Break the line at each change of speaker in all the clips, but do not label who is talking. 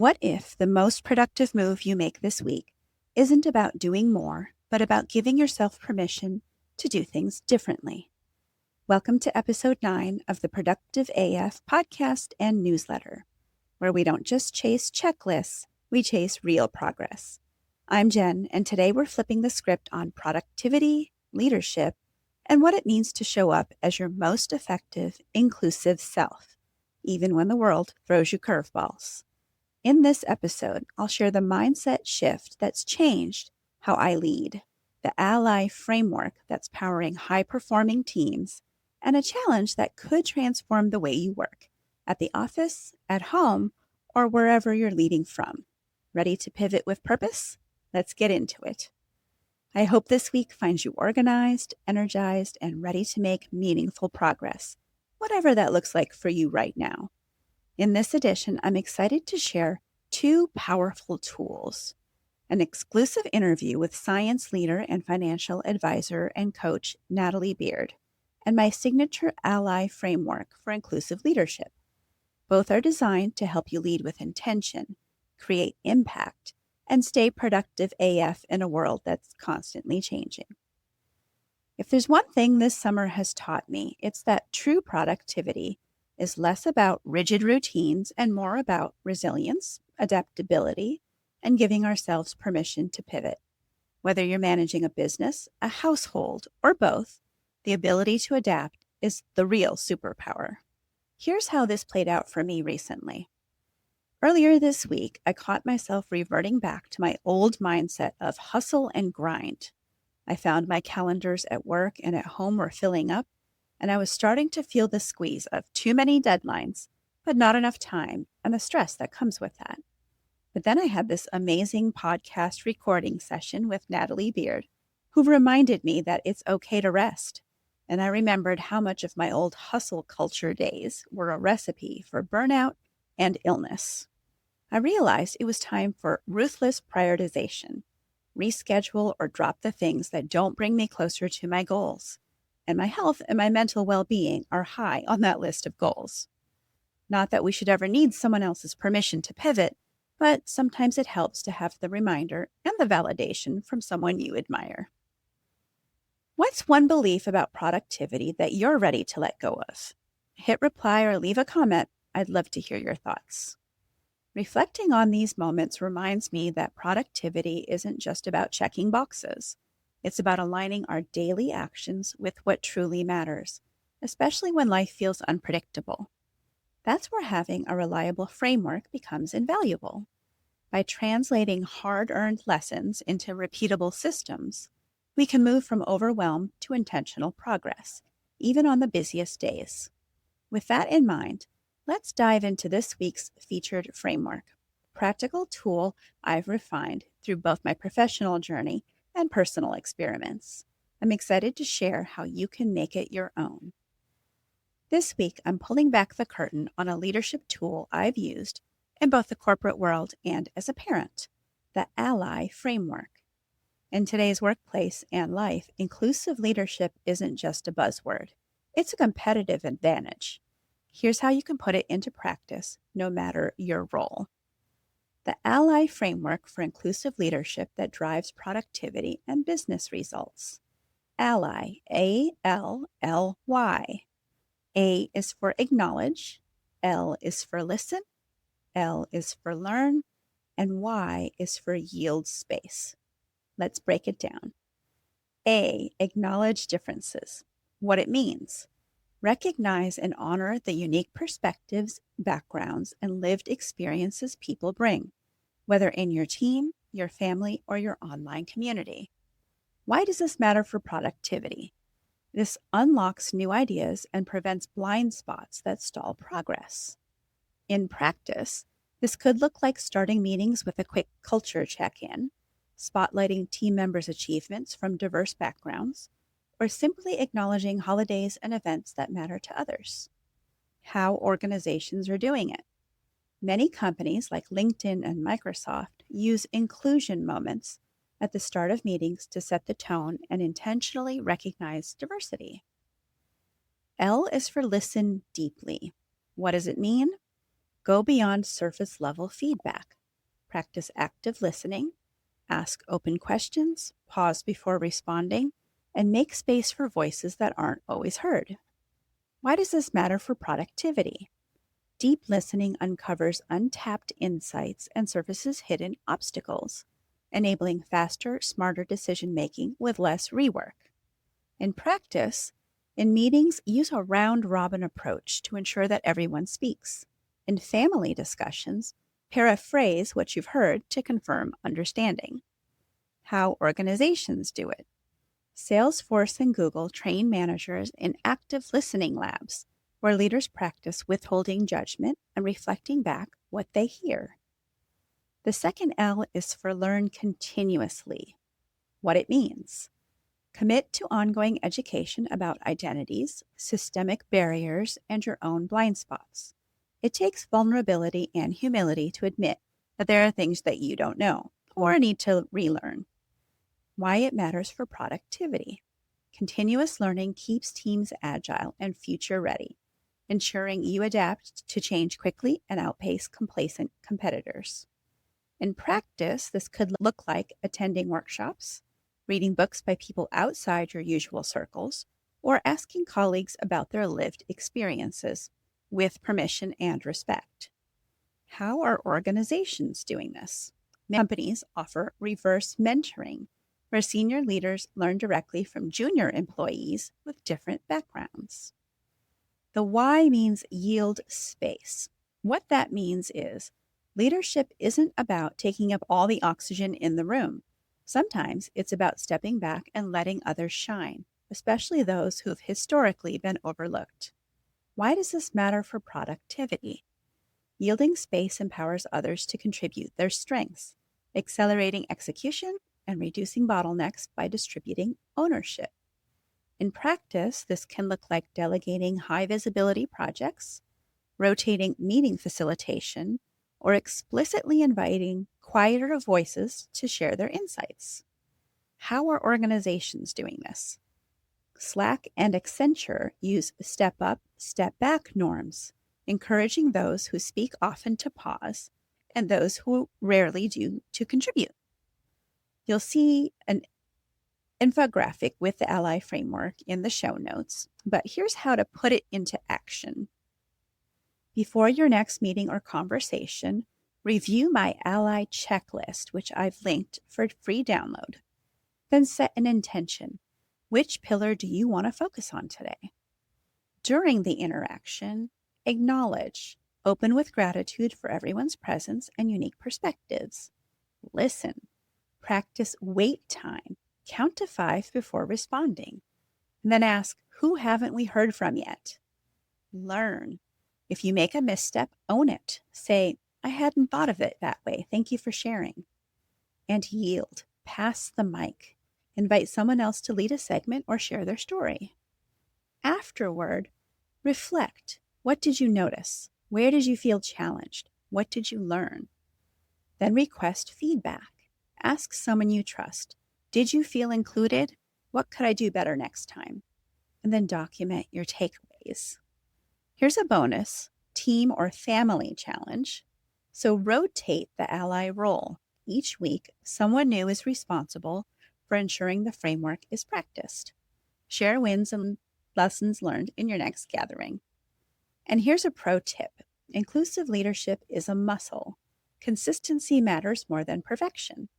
What if the most productive move you make this week isn't about doing more, but about giving yourself permission to do things differently? Welcome to episode 9 of the Productive AF podcast and newsletter, where we don't just chase checklists, we chase real progress. I'm Jen, and today we're flipping the script on productivity, leadership, and what it means to show up as your most effective, inclusive self, even when the world throws you curveballs. In this episode, I'll share the mindset shift that's changed how I lead, the ally framework that's powering high-performing teams, and a challenge that could transform the way you work, at the office, at home, or wherever you're leading from. Ready to pivot with purpose? Let's get into it. I hope this week finds you organized, energized, and ready to make meaningful progress, whatever that looks like for you right now. In this edition, I'm excited to share 2 powerful tools: an exclusive interview with science leader and financial advisor and coach Natalie Beard, and my signature ally framework for inclusive leadership. Both are designed to help you lead with intention, create impact, and stay productive AF in a world that's constantly changing. If there's one thing this summer has taught me, it's that true productivity is less about rigid routines and more about resilience, adaptability, and giving ourselves permission to pivot. Whether you're managing a business, a household, or both, the ability to adapt is the real superpower. Here's how this played out for me recently. Earlier this week, I caught myself reverting back to my old mindset of hustle and grind. I found my calendars at work and at home were filling up, and I was starting to feel the squeeze of too many deadlines, but not enough time, and the stress that comes with that. But then I had this amazing podcast recording session with Natalie Beard, who reminded me that it's okay to rest. And I remembered how much of my old hustle culture days were a recipe for burnout and illness. I realized it was time for ruthless prioritization, reschedule or drop the things that don't bring me closer to my goals. And my health and my mental well-being are high on that list of goals. Not that we should ever need someone else's permission to pivot, but sometimes it helps to have the reminder and the validation from someone you admire. What's one belief about productivity that you're ready to let go of? Hit reply or leave a comment. I'd love to hear your thoughts. Reflecting on these moments reminds me that productivity isn't just about checking boxes. It's about aligning our daily actions with what truly matters, especially when life feels unpredictable. That's where having a reliable framework becomes invaluable. By translating hard-earned lessons into repeatable systems, we can move from overwhelm to intentional progress, even on the busiest days. With that in mind, let's dive into this week's featured framework, a practical tool I've refined through both my professional journey and personal experiments. I'm excited to share how you can make it your own. This week, I'm pulling back the curtain on a leadership tool I've used in both the corporate world and as a parent, the ally framework. In today's workplace and life, inclusive leadership isn't just a buzzword. It's a competitive advantage. Here's how you can put it into practice, no matter your role. The ally framework for inclusive leadership that drives productivity and business results. Ally, A-L-L-Y. A is for acknowledge, L is for listen, L is for learn, and Y is for yield space. Let's break it down. A, acknowledge differences. What it means. Recognize and honor the unique perspectives, backgrounds, and lived experiences people bring, whether in your team, your family, or your online community. Why does this matter for productivity? This unlocks new ideas and prevents blind spots that stall progress. In practice, this could look like starting meetings with a quick culture check-in, spotlighting team members' achievements from diverse backgrounds, or simply acknowledging holidays and events that matter to others. How organizations are doing it. Many companies like LinkedIn and Microsoft use inclusion moments at the start of meetings to set the tone and intentionally recognize diversity. L is for listen deeply. What does it mean? Go beyond surface level feedback. Practice active listening, ask open questions, pause before responding, and make space for voices that aren't always heard. Why does this matter for productivity? Deep listening uncovers untapped insights and surfaces hidden obstacles, enabling faster, smarter decision making with less rework. In practice, in meetings, use a round robin approach to ensure that everyone speaks. In family discussions, paraphrase what you've heard to confirm understanding. How organizations do it. Salesforce and Google train managers in active listening labs, where leaders practice withholding judgment and reflecting back what they hear. The second L is for learn continuously. What it means. Commit to ongoing education about identities, systemic barriers, and your own blind spots. It takes vulnerability and humility to admit that there are things that you don't know or need to relearn. Why it matters for productivity. Continuous learning keeps teams agile and future ready, ensuring you adapt to change quickly and outpace complacent competitors. In practice, this could look like attending workshops, reading books by people outside your usual circles, or asking colleagues about their lived experiences with permission and respect. How are organizations doing this? Companies offer reverse mentoring, where senior leaders learn directly from junior employees with different backgrounds. The why means yield space. What that means is leadership isn't about taking up all the oxygen in the room. Sometimes it's about stepping back and letting others shine, especially those who've historically been overlooked. Why does this matter for productivity? Yielding space empowers others to contribute their strengths, accelerating execution and reducing bottlenecks by distributing ownership. In practice, this can look like delegating high visibility projects, rotating meeting facilitation, or explicitly inviting quieter voices to share their insights. How are organizations doing this? Slack and Accenture use step up, step back norms, encouraging those who speak often to pause and those who rarely do to contribute. You'll see an infographic with the Ally framework in the show notes, but here's how to put it into action. Before your next meeting or conversation, review my Ally checklist, which I've linked for free download. Then set an intention. Which pillar do you want to focus on today? During the interaction, acknowledge, open with gratitude for everyone's presence and unique perspectives. Listen, practice wait time, count to 5 before responding, and then ask, who haven't we heard from yet? Learn. If you make a misstep, own it. Say, I hadn't thought of it that way. Thank you for sharing. And yield. Pass the mic. Invite someone else to lead a segment or share their story. Afterward, reflect. What did you notice? Where did you feel challenged? What did you learn? Then request feedback. Ask someone you trust. Did you feel included? What could I do better next time? And then document your takeaways. Here's a bonus team or family challenge. So rotate the ally role. Each week, someone new is responsible for ensuring the framework is practiced. Share wins and lessons learned in your next gathering. And here's a pro tip. Inclusive leadership is a muscle. Consistency matters more than perfection.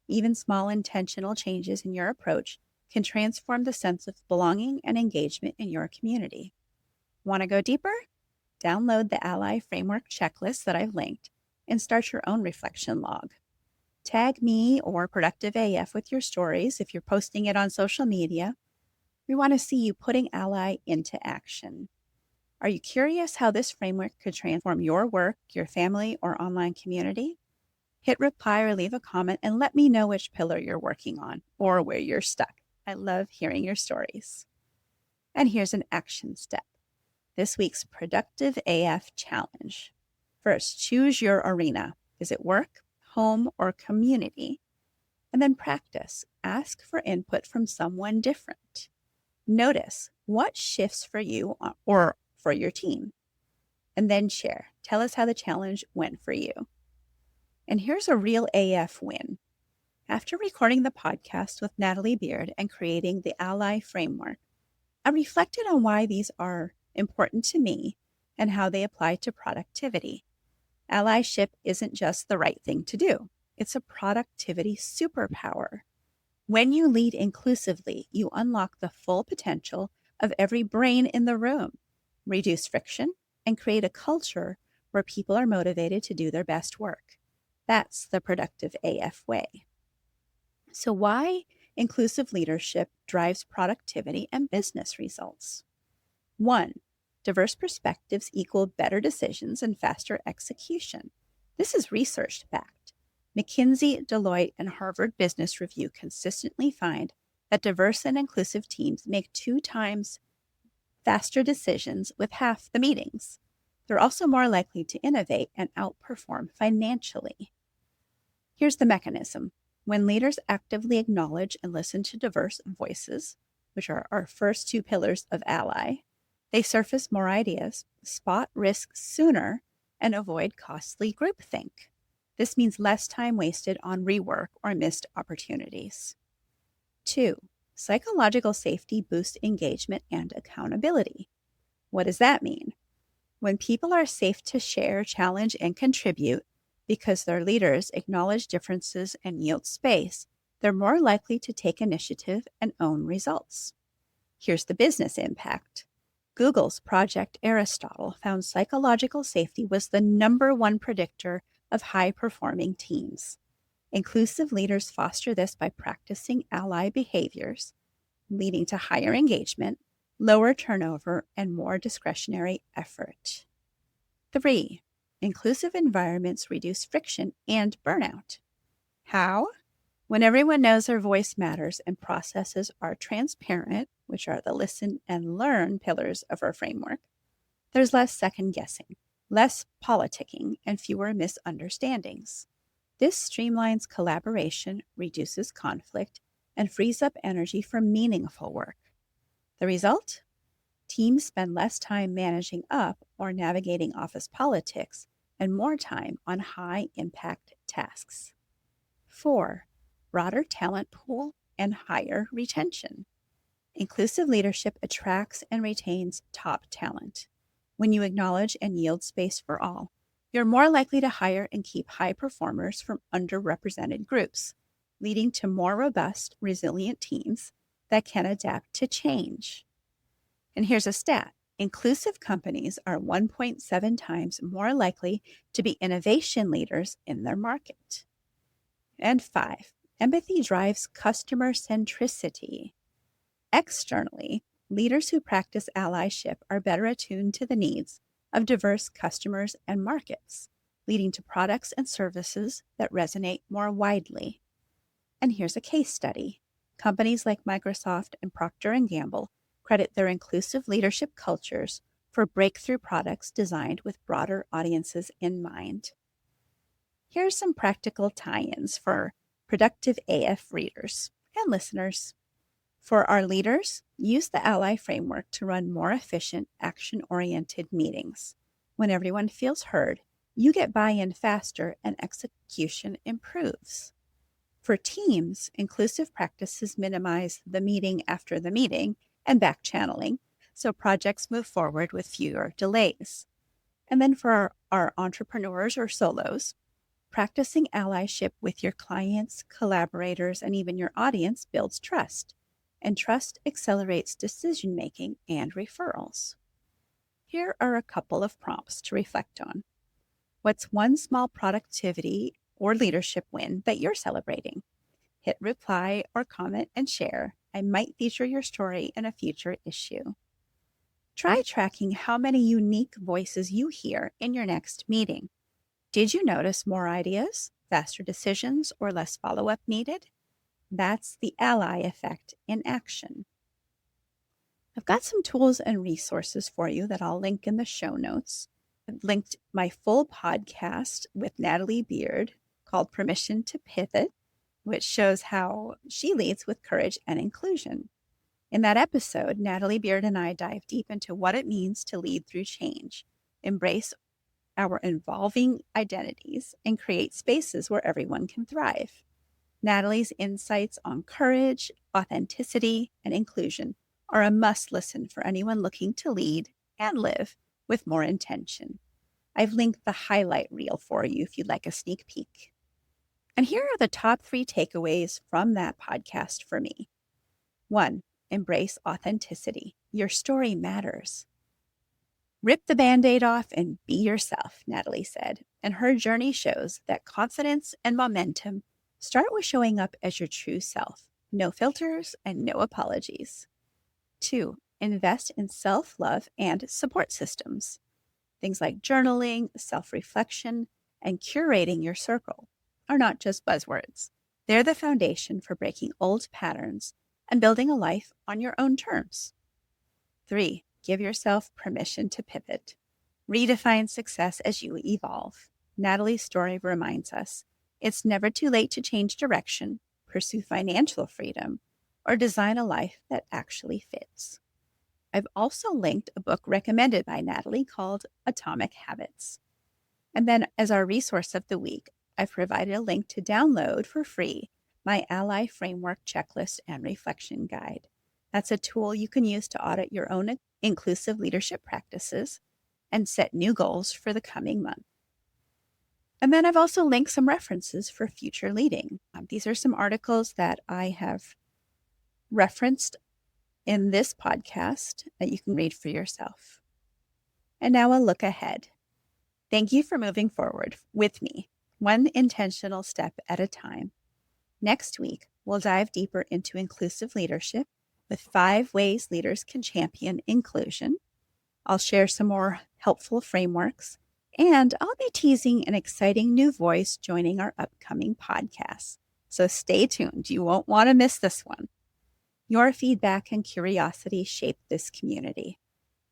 Even small intentional changes in your approach can transform the sense of belonging and engagement in your community. Want to go deeper? Download the Ally Framework checklist that I've linked and start your own reflection log. Tag me or Productive AF with your stories if you're posting it on social media. We want to see you putting Ally into action. Are you curious how this framework could transform your work, your family, or online community? Hit reply or leave a comment and let me know which pillar you're working on or where you're stuck. I love hearing your stories. And here's an action step. This week's Productive AF challenge. First, choose your arena. Is it work, home, or community? And then practice. Ask for input from someone different. Notice what shifts for you or for your team. And then share. Tell us how the challenge went for you. And here's a real AF win. After recording the podcast with Natalie Beard and creating the Ally framework, I reflected on why these are important to me and how they apply to productivity. Allyship isn't just the right thing to do. It's a productivity superpower. When you lead inclusively, you unlock the full potential of every brain in the room, reduce friction, and create a culture where people are motivated to do their best work. That's the productive AF way. So why inclusive leadership drives productivity and business results? 1. Diverse perspectives equal better decisions and faster execution. This is research-backed. McKinsey, Deloitte, and Harvard Business Review consistently find that diverse and inclusive teams make 2 times faster decisions with half the meetings. They're also more likely to innovate and outperform financially. Here's the mechanism. When leaders actively acknowledge and listen to diverse voices, which are our first 2 pillars of Ally, they surface more ideas, spot risks sooner, and avoid costly groupthink. This means less time wasted on rework or missed opportunities. 2. Psychological safety boosts engagement and accountability. What does that mean? When people are safe to share, challenge, and contribute because their leaders acknowledge differences and yield space, they're more likely to take initiative and own results. Here's the business impact. Google's Project Aristotle found psychological safety was the #1 predictor of high-performing teams. Inclusive leaders foster this by practicing ally behaviors, leading to higher engagement, lower turnover, and more discretionary effort. 3. Inclusive environments reduce friction and burnout. How? When everyone knows their voice matters and processes are transparent, which are the listen and learn pillars of our framework, there's less second guessing, less politicking, and fewer misunderstandings. This streamlines collaboration, reduces conflict, and frees up energy for meaningful work. The result? Teams spend less time managing up or navigating office politics and more time on high-impact tasks. 4. Broader talent pool and higher retention. Inclusive leadership attracts and retains top talent. When you acknowledge and yield space for all, you're more likely to hire and keep high performers from underrepresented groups, leading to more robust, resilient teams that can adapt to change. And here's a stat. Inclusive companies are 1.7 times more likely to be innovation leaders in their market. And 5. Empathy drives customer centricity. Externally, leaders who practice allyship are better attuned to the needs of diverse customers and markets, leading to products and services that resonate more widely. And here's a case study. Companies like Microsoft and Procter & Gamble credit their inclusive leadership cultures for breakthrough products designed with broader audiences in mind. Here's some practical tie-ins for productive AF readers and listeners. For our leaders, use the Ally framework to run more efficient, action-oriented meetings. When everyone feels heard, you get buy-in faster and execution improves. For teams, inclusive practices minimize the meeting after the meeting and back-channeling, so projects move forward with fewer delays. And then for our entrepreneurs or solos, practicing allyship with your clients, collaborators, and even your audience builds trust. And trust accelerates decision-making and referrals. Here are a couple of prompts to reflect on. What's one small productivity or leadership win that you're celebrating? Hit reply or comment and share. I might feature your story in a future issue. Try tracking how many unique voices you hear in your next meeting. Did you notice more ideas, faster decisions, or less follow-up needed? That's the ally effect in action. I've got some tools and resources for you that I'll link in the show notes. I've linked my full podcast with Natalie Beard called Permission to Pivot, which shows how she leads with courage and inclusion. In that episode, Natalie Beard and I dive deep into what it means to lead through change, embrace our evolving identities and create spaces where everyone can thrive. Natalie's insights on courage, authenticity, and inclusion are a must listen for anyone looking to lead and live with more intention. I've linked the highlight reel for you if you'd like a sneak peek. And here are the top 3 takeaways from that podcast for me. 1. Embrace authenticity. Your story matters. Rip the Band-Aid off and be yourself, Natalie said. And her journey shows that confidence and momentum start with showing up as your true self. No filters and no apologies. 2. Invest in self-love and support systems. Things like journaling, self-reflection, and curating your circle are not just buzzwords. They're the foundation for breaking old patterns and building a life on your own terms. 3. Give yourself permission to pivot. Redefine success as you evolve. Natalie's story reminds us it's never too late to change direction, pursue financial freedom, or design a life that actually fits. I've also linked a book recommended by Natalie called Atomic Habits. And then as our resource of the week, I've provided a link to download for free my Ally Framework Checklist and Reflection Guide. That's a tool you can use to audit your own inclusive leadership practices and set new goals for the coming month. And then I've also linked some references for future leading. These are some articles that I have referenced in this podcast that you can read for yourself. And now a look ahead. Thank you for moving forward with me, one intentional step at a time. Next week, we'll dive deeper into inclusive leadership with 5 ways leaders can champion inclusion. I'll share some more helpful frameworks, and I'll be teasing an exciting new voice joining our upcoming podcast. So stay tuned. You won't want to miss this one. Your feedback and curiosity shape this community.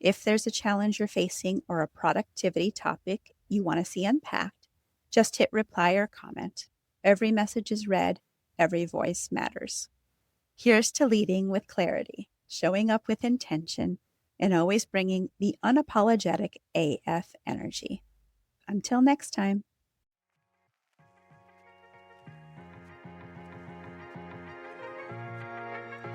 If there's a challenge you're facing or a productivity topic you want to see unpacked, just hit reply or comment. Every message is read. Every voice matters. Here's to leading with clarity, showing up with intention, and always bringing the unapologetic AF energy. Until next time.